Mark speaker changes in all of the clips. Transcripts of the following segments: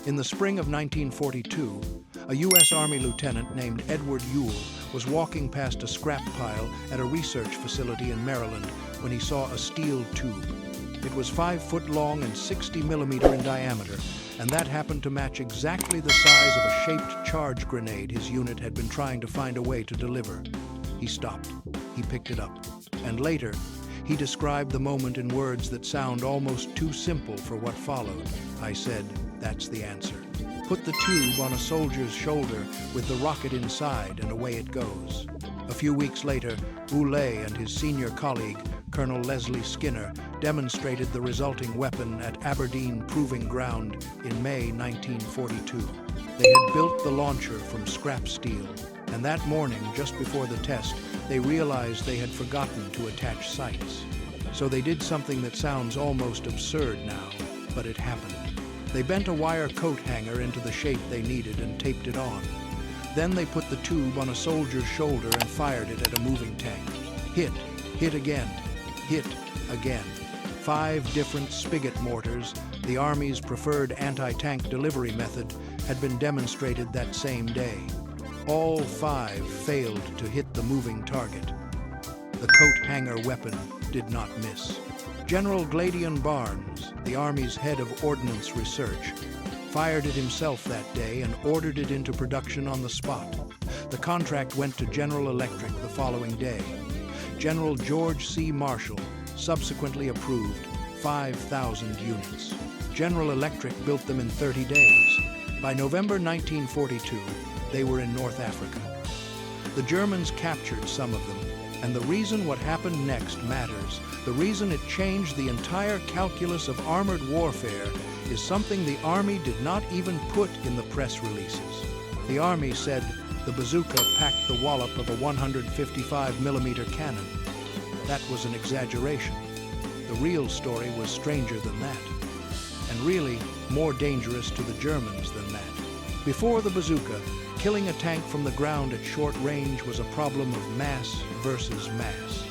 Speaker 1: In the spring of 1942, a U.S. Army lieutenant named Edward Ewell was walking past a scrap pile at a research facility in Maryland when he saw a steel tube. It was 5 foot long and 60 millimeter in diameter, and that happened to match exactly the size of a shaped charge grenade his unit had been trying to find a way to deliver. He stopped. He picked it up. And later, he described the moment in words that sound almost too simple for what followed. I said, "That's the answer. Put the tube on a soldier's shoulder with the rocket inside, and away it goes." A few weeks later, Ewell and his senior colleague, Colonel Leslie Skinner, demonstrated the resulting weapon at Aberdeen Proving Ground in May 1942. They had built the launcher from scrap steel, and that morning, just before the test, they realized they had forgotten to attach sights. So they did something that sounds almost absurd now, but it happened. They bent a wire coat hanger into the shape they needed and taped it on. Then they put the tube on a soldier's shoulder and fired it at a moving tank. Hit again, hit again. 5 different spigot mortars, the Army's preferred anti-tank delivery method, had been demonstrated that same day. All 5 failed to hit the moving target. The coat hanger weapon did not miss. General Gladion Barnes, the Army's head of ordnance research, fired it himself that day and ordered it into production on the spot. The contract went to General Electric the following day. General George C. Marshall subsequently approved 5,000 units. General Electric built them in 30 days. By November 1942, they were in North Africa. The Germans captured some of them, and the reason what happened next matters, the reason it changed the entire calculus of armored warfare, is something the Army did not even put in the press releases. The Army said the Bazooka packed the wallop of a 155 millimeter cannon. That was an exaggeration. The real story was stranger than that, and really more dangerous to the Germans than that. Before the Bazooka, killing a tank from the ground at short range was a problem of mass versus mass.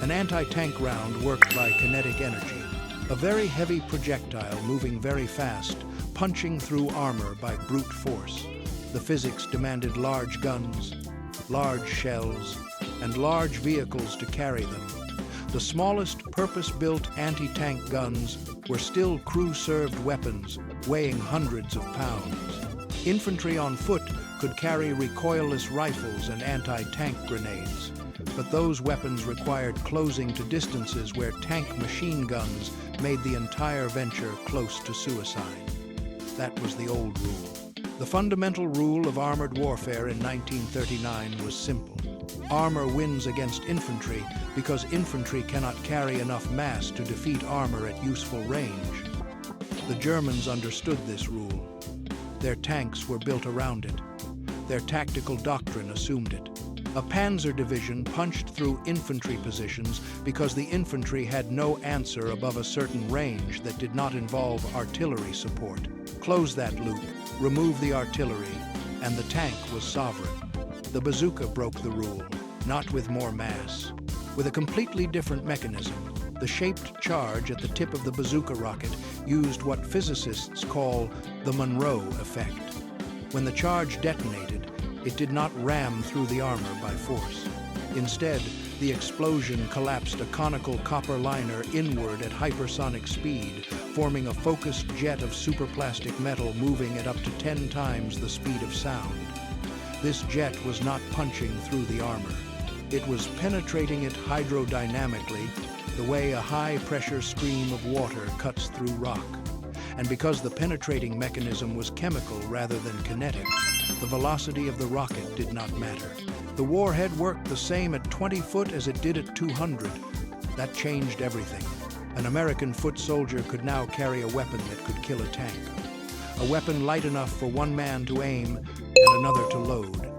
Speaker 1: An anti-tank round worked by kinetic energy, a very heavy projectile moving very fast, punching through armor by brute force. The physics demanded large guns, large shells, and large vehicles to carry them. The smallest purpose-built anti-tank guns were still crew-served weapons weighing hundreds of pounds. Infantry on foot could carry recoilless rifles and anti-tank grenades, but those weapons required closing to distances where tank machine guns made the entire venture close to suicide. That was the old rule. The fundamental rule of armored warfare in 1939 was simple. Armor wins against infantry because infantry cannot carry enough mass to defeat armor at useful range. The Germans understood this rule. Their tanks were built around it. Their tactical doctrine assumed it. A panzer division punched through infantry positions because the infantry had no answer above a certain range that did not involve artillery support. Close that loop, remove the artillery, and the tank was sovereign. The Bazooka broke the rule, not with more mass. With a completely different mechanism, the shaped charge at the tip of the Bazooka rocket used what physicists call the Monroe effect. When the charge detonated, it did not ram through the armor by force. Instead, the explosion collapsed a conical copper liner inward at hypersonic speed, forming a focused jet of superplastic metal moving at up to 10 times the speed of sound. This jet was not punching through the armor. It was penetrating it hydrodynamically, the way a high-pressure stream of water cuts through rock. And because the penetrating mechanism was chemical rather than kinetic, the velocity of the rocket did not matter. The warhead worked the same at 20 foot as it did at 200. That changed everything. An American foot soldier could now carry a weapon that could kill a tank. A weapon light enough for one man to aim and another to load.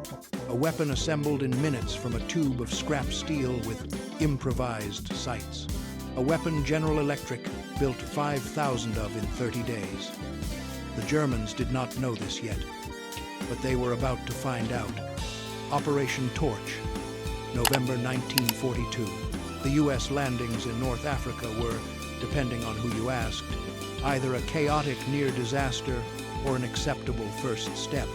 Speaker 1: A weapon assembled in minutes from a tube of scrap steel with improvised sights. A weapon General Electric built 5,000 of in 30 days. The Germans did not know this yet, but they were about to find out. Operation Torch, November 1942. The U.S. landings in North Africa were, depending on who you asked, either a chaotic near disaster or an acceptable first step.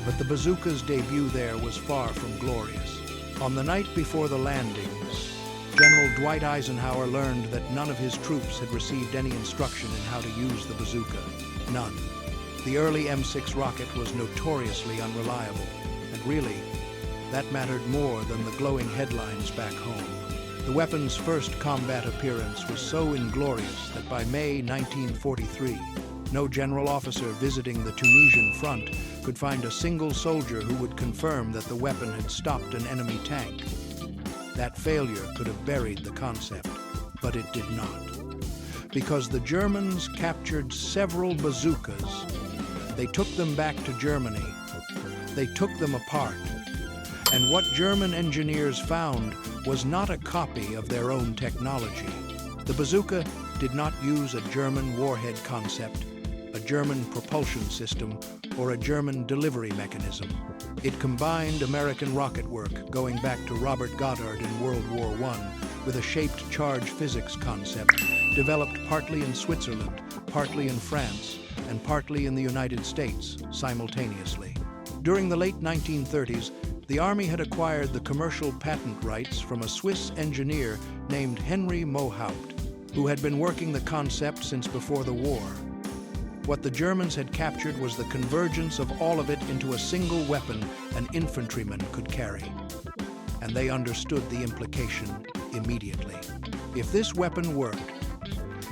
Speaker 1: But the bazooka's debut there was far from glorious. On the night before the landings, General Dwight Eisenhower learned that none of his troops had received any instruction in how to use the bazooka. None. The early M6 rocket was notoriously unreliable, and really, that mattered more than the glowing headlines back home. The weapon's first combat appearance was so inglorious that by May 1943, no general officer visiting the Tunisian front could find a single soldier who would confirm that the weapon had stopped an enemy tank. That failure could have buried the concept, but it did not. Because the Germans captured several bazookas, they took them back to Germany. They took them apart. And what German engineers found was not a copy of their own technology. The bazooka did not use a German warhead concept, a German propulsion system, or a German delivery mechanism. It combined American rocket work going back to Robert Goddard in World War I with a shaped charge physics concept developed partly in Switzerland, partly in France, and partly in the United States simultaneously. During the late 1930s, the Army had acquired the commercial patent rights from a Swiss engineer named Henry Mohaupt, who had been working the concept since before the war. What the Germans had captured was the convergence of all of it into a single weapon an infantryman could carry. And they understood the implication immediately. If this weapon worked,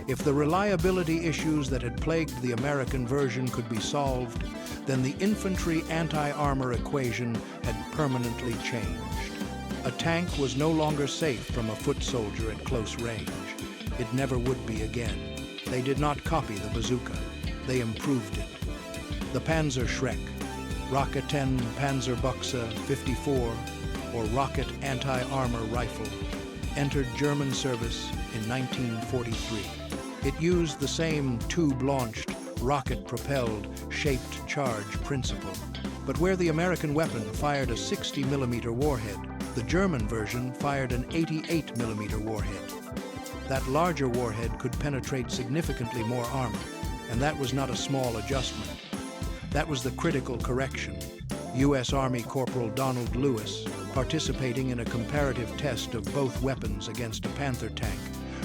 Speaker 1: if the reliability issues that had plagued the American version could be solved, then the infantry anti-armor equation had permanently changed. A tank was no longer safe from a foot soldier at close range. It never would be again. They did not copy the bazooka. They improved it. The Panzer Schreck, Rocket 10 Panzerbuchse 54, or Rocket Anti-Armor Rifle, entered German service in 1943. It used the same tube-launched, rocket-propelled, shaped charge principle. But where the American weapon fired a 60mm warhead, the German version fired an 88mm warhead. That larger warhead could penetrate significantly more armor, and that was not a small adjustment. That was the critical correction. U.S. Army Corporal Donald Lewis, participating in a comparative test of both weapons against a Panther tank,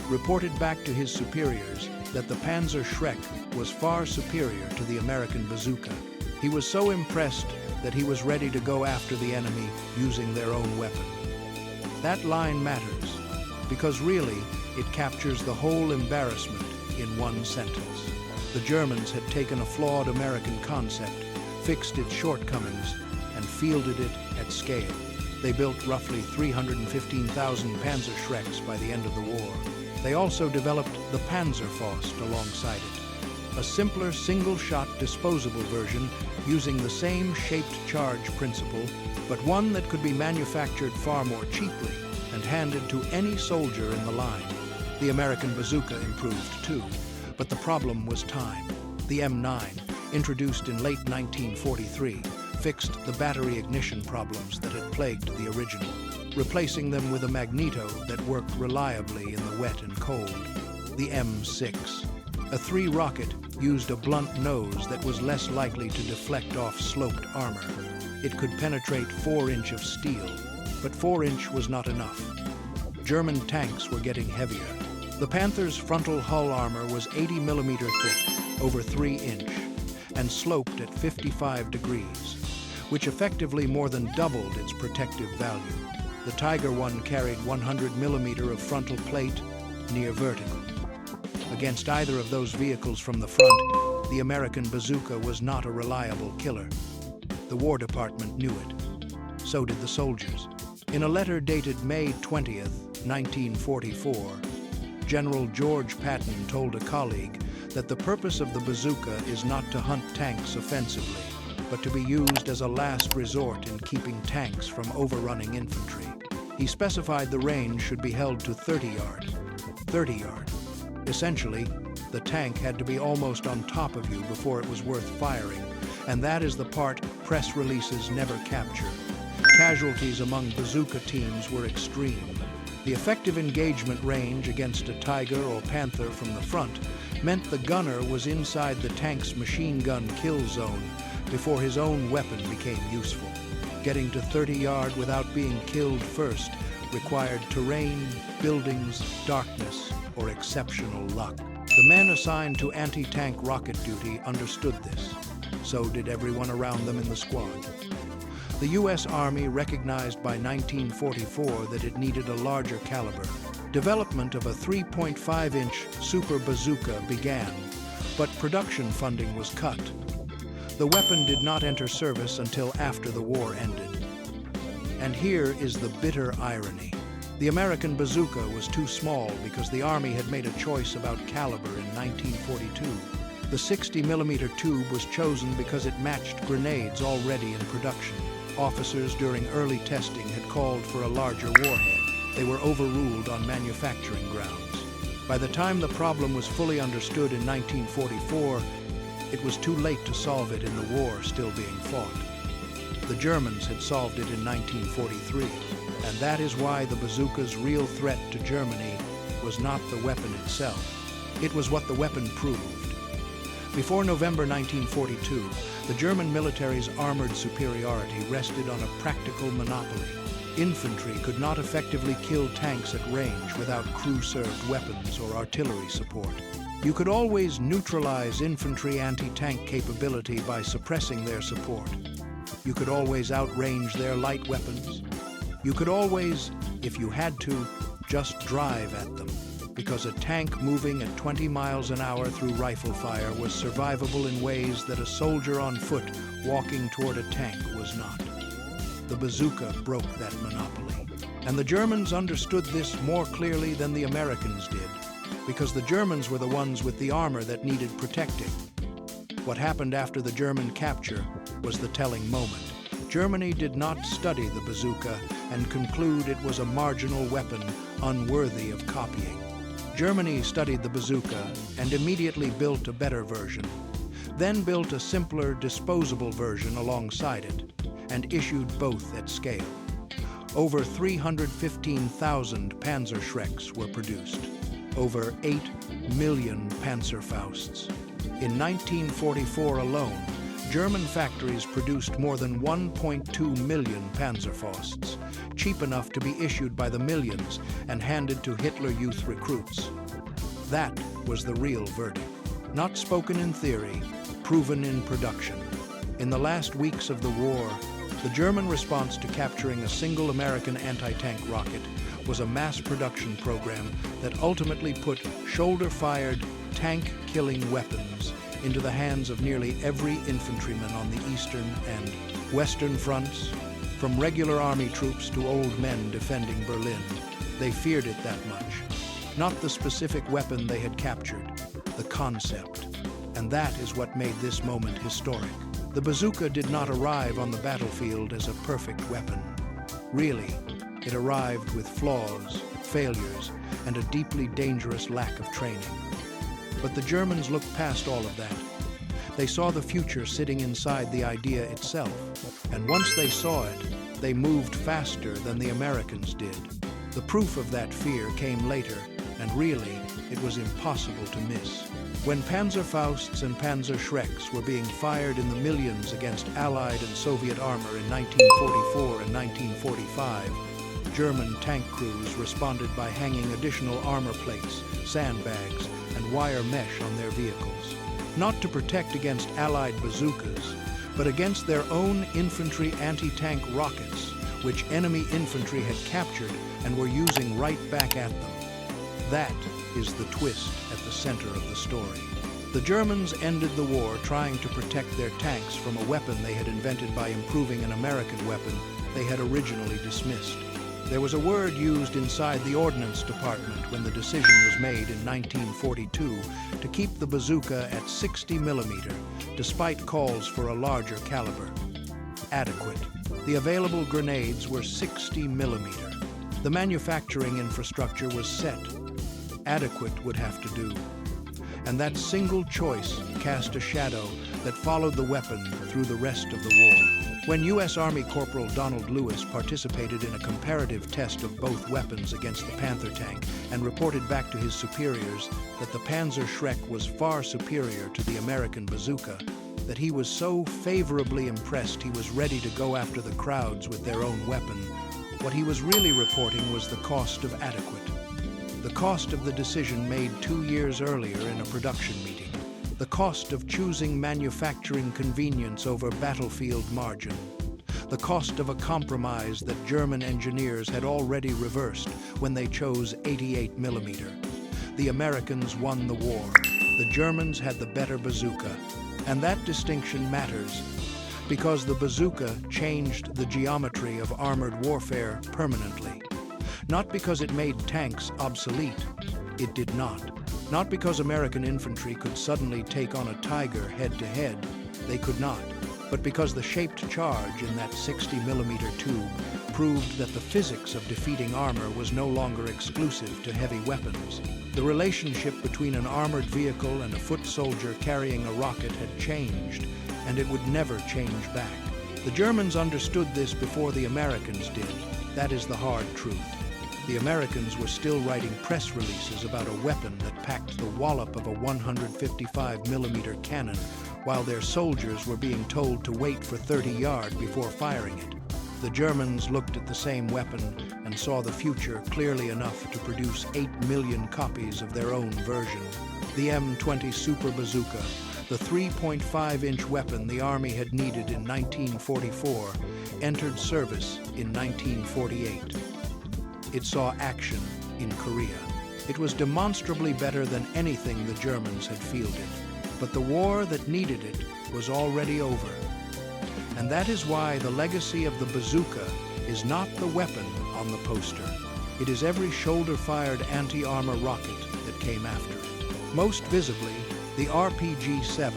Speaker 1: reported back to his superiors that the Panzer Schreck was far superior to the American bazooka. He was so impressed that he was ready to go after the enemy using their own weapon. That line matters, because really, it captures the whole embarrassment in one sentence. The Germans had taken a flawed American concept, fixed its shortcomings, and fielded it at scale. They built roughly 315,000 Panzer Schrecks by the end of the war. They also developed the Panzerfaust alongside it, a simpler single-shot disposable version using the same shaped charge principle, but one that could be manufactured far more cheaply and handed to any soldier in the line. The American bazooka improved too, but the problem was time. The M9, introduced in late 1943, fixed the battery ignition problems that had plagued the original, replacing them with a magneto that worked reliably in the wet and cold. The M6, a 3-rocket, used a blunt nose that was less likely to deflect off sloped armor. It could penetrate 4-inch of steel, but 4-inch was not enough. German tanks were getting heavier. The Panther's frontal hull armor was 80mm thick, over 3-inch, and sloped at 55 degrees, which effectively more than doubled its protective value. The Tiger I carried 100mm of frontal plate, near vertical. Against either of those vehicles from the front, the American bazooka was not a reliable killer. The War Department knew it. So did the soldiers. In a letter dated May 20th, 1944, General George Patton told a colleague that the purpose of the bazooka is not to hunt tanks offensively, but to be used as a last resort in keeping tanks from overrunning infantry. He specified the range should be held to 30 yard. 30 yard. Essentially, the tank had to be almost on top of you before it was worth firing, and that is the part press releases never capture. Casualties among bazooka teams were extreme. The effective engagement range against a Tiger or Panther from the front meant the gunner was inside the tank's machine gun kill zone before his own weapon became useful. Getting to 30 yards without being killed first required terrain, buildings, darkness, or exceptional luck. The men assigned to anti-tank rocket duty understood this. So did everyone around them in the squad. The U.S. Army recognized by 1944 that it needed a larger caliber. Development of a 3.5-inch Super Bazooka began, but production funding was cut. The weapon did not enter service until after the war ended. And here is the bitter irony. The American bazooka was too small because the Army had made a choice about caliber in 1942. The 60mm tube was chosen because it matched grenades already in production. Officers during early testing had called for a larger warhead. They were overruled on manufacturing grounds. By the time the problem was fully understood in 1944, it was too late to solve it in the war still being fought. The Germans had solved it in 1943, and that is why the bazooka's real threat to Germany was not the weapon itself. It was what the weapon proved. Before November 1942, the German military's armored superiority rested on a practical monopoly. Infantry could not effectively kill tanks at range without crew-served weapons or artillery support. You could always neutralize infantry anti-tank capability by suppressing their support. You could always outrange their light weapons. You could always, if you had to, just drive at them, because a tank moving at 20 miles an hour through rifle fire was survivable in ways that a soldier on foot walking toward a tank was not. The bazooka broke that monopoly. And the Germans understood this more clearly than the Americans did, because the Germans were the ones with the armor that needed protecting. What happened after the German capture was the telling moment. Germany did not study the bazooka and conclude it was a marginal weapon unworthy of copying. Germany studied the bazooka and immediately built a better version, then built a simpler, disposable version alongside it, and issued both at scale. Over 315,000 Panzerschrecks were produced, over 8 million Panzerfausts. In 1944 alone, German factories produced more than 1.2 million Panzerfausts, cheap enough to be issued by the millions and handed to Hitler Youth recruits. That was the real verdict. Not spoken in theory, proven in production. In the last weeks of the war, the German response to capturing a single American anti-tank rocket was a mass production program that ultimately put shoulder-fired, tank-killing weapons into the hands of nearly every infantryman on the eastern and western fronts. From regular army troops to old men defending Berlin, they feared it that much. Not the specific weapon they had captured, the concept. And that is what made this moment historic. The bazooka did not arrive on the battlefield as a perfect weapon. Really, it arrived with flaws, failures, and a deeply dangerous lack of training. But the Germans looked past all of that. They saw the future sitting inside the idea itself. And once they saw it, they moved faster than the Americans did. The proof of that fear came later, and really, it was impossible to miss. When Panzerfausts and Panzerschrecks were being fired in the millions against Allied and Soviet armor in 1944 and 1945, German tank crews responded by hanging additional armor plates, sandbags, and wire mesh on their vehicles. Not to protect against Allied bazookas, but against their own infantry anti-tank rockets, which enemy infantry had captured and were using right back at them. That is the twist at the center of the story. The Germans ended the war trying to protect their tanks from a weapon they had invented by improving an American weapon they had originally dismissed. There was a word used inside the Ordnance Department when the decision was made in 1942 to keep the bazooka at 60mm, despite calls for a larger caliber. Adequate. The available grenades were 60mm. The manufacturing infrastructure was set. Adequate would have to do. And that single choice cast a shadow that followed the weapon through the rest of the war. When U.S. Army Corporal Donald Lewis participated in a comparative test of both weapons against the Panther tank and reported back to his superiors that the Panzerschreck was far superior to the American Bazooka, that he was so favorably impressed he was ready to go after the crowds with their own weapon. What he was really reporting was the cost of adequate. The cost of the decision made 2 years earlier in a production meeting. The cost of choosing manufacturing convenience over battlefield margin. The cost of a compromise that German engineers had already reversed when they chose 88mm. The Americans won the war. The Germans had the better bazooka. And that distinction matters because the bazooka changed the geometry of armored warfare permanently. Not because it made tanks obsolete. It did not. Not because American infantry could suddenly take on a Tiger head-to-head. They could not. But because the shaped charge in that 60mm tube proved that the physics of defeating armor was no longer exclusive to heavy weapons. The relationship between an armored vehicle and a foot soldier carrying a rocket had changed, and it would never change back. The Germans understood this before the Americans did. That is the hard truth. The Americans were still writing press releases about a weapon that packed the wallop of a 155mm cannon, while their soldiers were being told to wait for 30 yards before firing it. The Germans looked at the same weapon and saw the future clearly enough to produce 8 million copies of their own version. The M20 Super Bazooka, the 3.5-inch weapon the Army had needed in 1944, entered service in 1948. It saw action in Korea. It was demonstrably better than anything the Germans had fielded. But the war that needed it was already over. And that is why the legacy of the bazooka is not the weapon on the poster. It is every shoulder-fired anti-armor rocket that came after it. Most visibly, the RPG-7,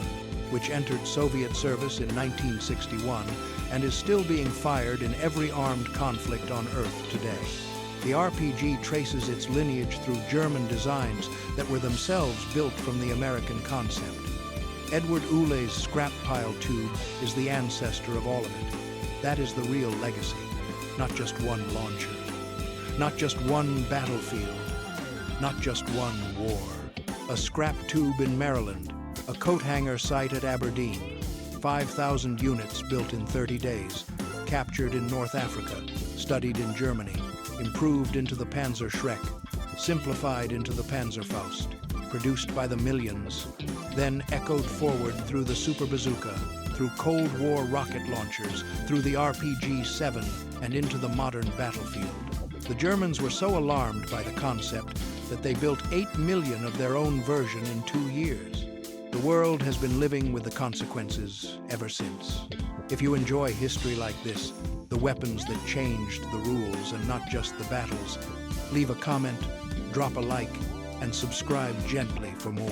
Speaker 1: which entered Soviet service in 1961 and is still being fired in every armed conflict on Earth today. The RPG traces its lineage through German designs that were themselves built from the American concept. Edward Ulle's scrap pile tube is the ancestor of all of it. That is the real legacy, not just one launcher, not just one battlefield, not just one war. A scrap tube in Maryland, a coat hanger site at Aberdeen, 5,000 units built in 30 days, captured in North Africa, studied in Germany, improved into the Panzerschreck, simplified into the Panzerfaust, produced by the millions, then echoed forward through the Super Bazooka, through Cold War rocket launchers, through the RPG-7, and into the modern battlefield. The Germans were so alarmed by the concept that they built 8 million of their own version in 2 years. The world has been living with the consequences ever since. If you enjoy history like this, the weapons that changed the rules and not just the battles, leave a comment, drop a like, and subscribe gently for more.